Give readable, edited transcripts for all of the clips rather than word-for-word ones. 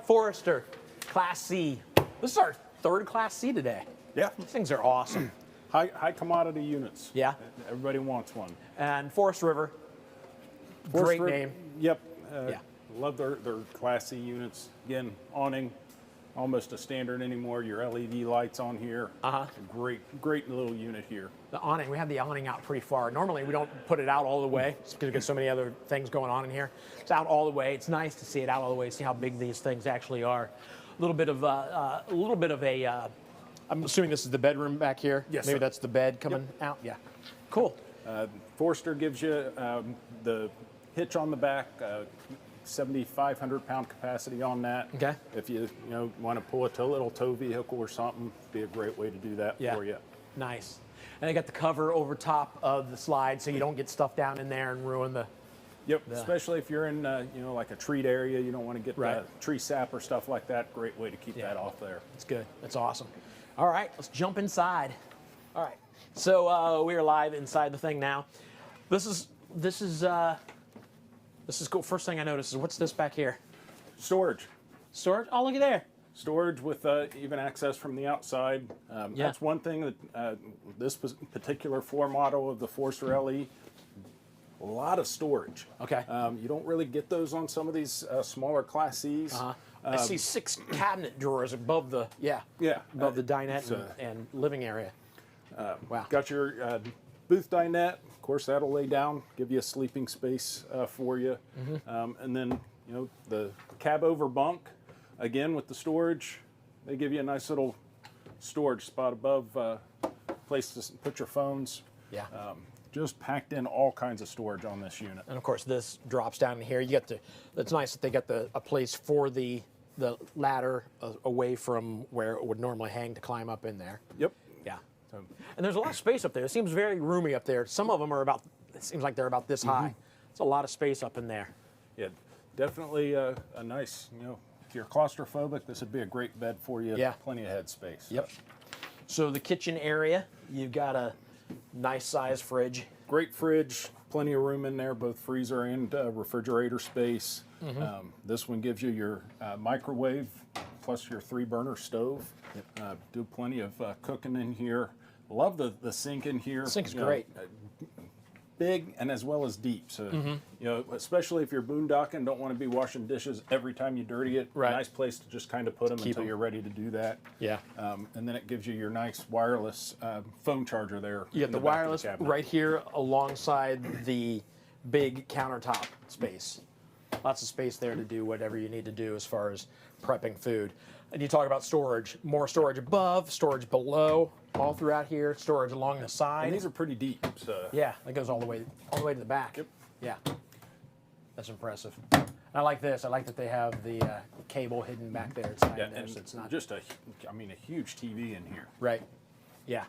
Forester, Class C. This is our third Class C today. Yeah. These things are awesome. High commodity units. Yeah. Everybody wants one. And Forest River, Forest great River, name. Yep. Yeah. Love their Class C units. Again, awning, almost a standard anymore. Your LED lights on here. Great little unit here. The awning, we have the awning out pretty far. Normally we don't put it out all the way just because we get so many other things going on in here. It's out all the way. It's nice to see it out all the way, see how big these things actually are. A little bit of a, I'm assuming this is the bedroom back here. Yes, Maybe sir. that's the bed coming out. Yeah. Cool. Forester gives you the hitch on the back, 7,500 pound capacity on that. Okay. If you want to pull a little tow vehicle or something, be a great way to do that for you. Nice. And they got the cover over top of the slide so you don't get stuff down in there and ruin the. Yep. Especially if you're in like a treat area, you don't want to get tree sap or stuff like that. Great way to keep that off there. That's good. That's awesome. All right, let's jump inside. All right. So we are live inside the thing now. This is cool. First thing I noticed is what's this back here? Storage. Storage? Oh, look at there. Storage with even access from the outside. That's one thing that this particular floor model of the Forester LE, a lot of storage. Okay. You don't really get those on some of these smaller Class Cs. I see 6 cabinet drawers above the above the dinette and living area. Wow. Got your booth dinette. Of course, that'll lay down, give you a sleeping space for you. And then the cab over bunk. Again, with the storage, they give you a nice little storage spot above, place to put your phones. Yeah. Just packed in all kinds of storage on this unit. And of course, this drops down in here. You get that's nice that they got a place for the ladder away from where it would normally hang to climb up in there. Yep. Yeah. And there's a lot of space up there. It seems very roomy up there. Some of them are it seems like they're about this high. It's a lot of space up in there. Yeah, definitely a nice, if you're claustrophobic, this would be a great bed for you. Yeah. Plenty of head space. Yep. So the kitchen area, you've got a nice size fridge. Great fridge, plenty of room in there, both freezer and refrigerator space. This one gives you your microwave plus your 3-burner stove. Do plenty of cooking in here. Love the sink in here. The sink's great. Big and as well as deep. So, especially if you're boondocking, don't want to be washing dishes every time you dirty it. Right. Nice place to just kind of put them until you're ready to do that. Yeah. And then it gives you your nice wireless phone charger there. You got the wireless right here alongside the big countertop space. Lots of space there to do whatever you need to do as far as prepping food. And you talk about storage, more storage above, storage below, all throughout here, storage along the side. And these are pretty deep. So. Yeah, that goes all the way to the back. Yep. Yeah, that's impressive. I like this. I like that they have the cable hidden back there. It's there, so it's not just a huge TV in here. Right. Yeah,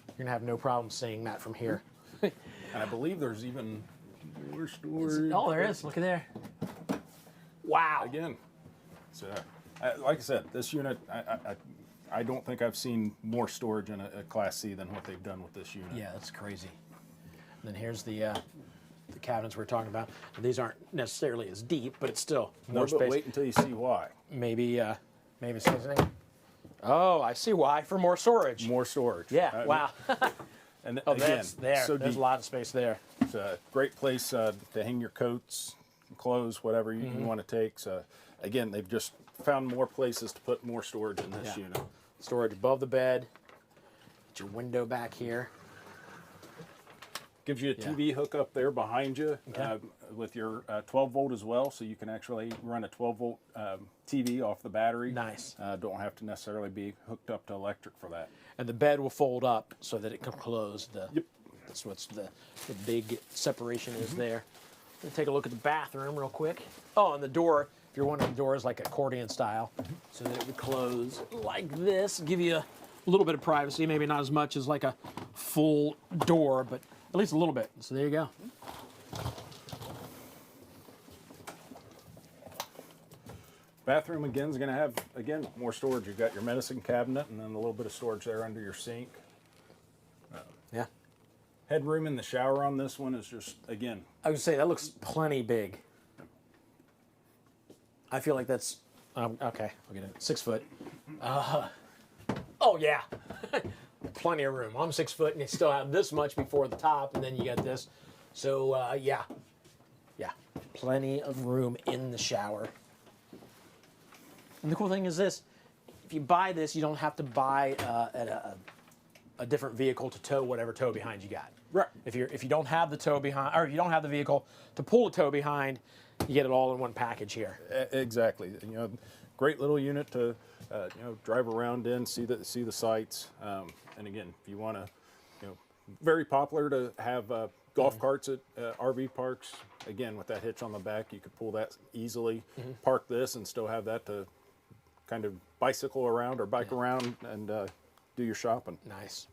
you're gonna have no problem seeing that from here. And I believe there's even more storage. Oh, there is. Look at there. Wow. Again, so like I said, this unit, I don't think I've seen more storage in a Class C than what they've done with this unit. Yeah, that's crazy. And then here's the cabinets we're talking about. These aren't necessarily as deep, but it's still more space. But wait until you see why. Maybe seasoning. Oh, I see why. For more storage. More storage. Yeah. Wow. And again, that's there. So there's deep. A lot of space there. It's a great place to hang your coats, clothes, whatever you want to take. So again, they've just found more places to put more storage in this unit. Storage above the bed. Get your window back here. Gives you a TV hookup there behind you with your 12 volt as well, so you can actually run a 12 volt TV off the battery. Nice. Don't have to necessarily be hooked up to electric for that. And the bed will fold up so that it can close. That's what's the big separation is there. Let's take a look at the bathroom real quick. Oh, and the door, if you're wondering, the door is like accordion style, so that it would close like this, give you a little bit of privacy, maybe not as much as like a full door, but at least a little bit. So there you go. Bathroom again is going to have, again, more storage. You've got your medicine cabinet and then a little bit of storage there under your sink. Yeah. Headroom in the shower on this one is just, again. I would say that looks plenty big. I feel like that's, okay, I'll get it. 6 foot. Oh yeah, plenty of room. I'm 6 foot and you still have this much before the top, and then you got this. So yeah, plenty of room in the shower. And the cool thing is this: if you buy this, you don't have to buy a different vehicle to tow whatever tow behind you got. Right. If you don't have the tow behind, or if you don't have the vehicle to pull the tow behind, you get it all in one package here. Exactly. You know, great little unit to you know, drive around in, see the sights. And again, if you want to, you know, very popular to have golf carts at RV parks. Again, with that hitch on the back, you could pull that easily. Park this and still have that to kind of bicycle around or bike around and do your shopping. Nice.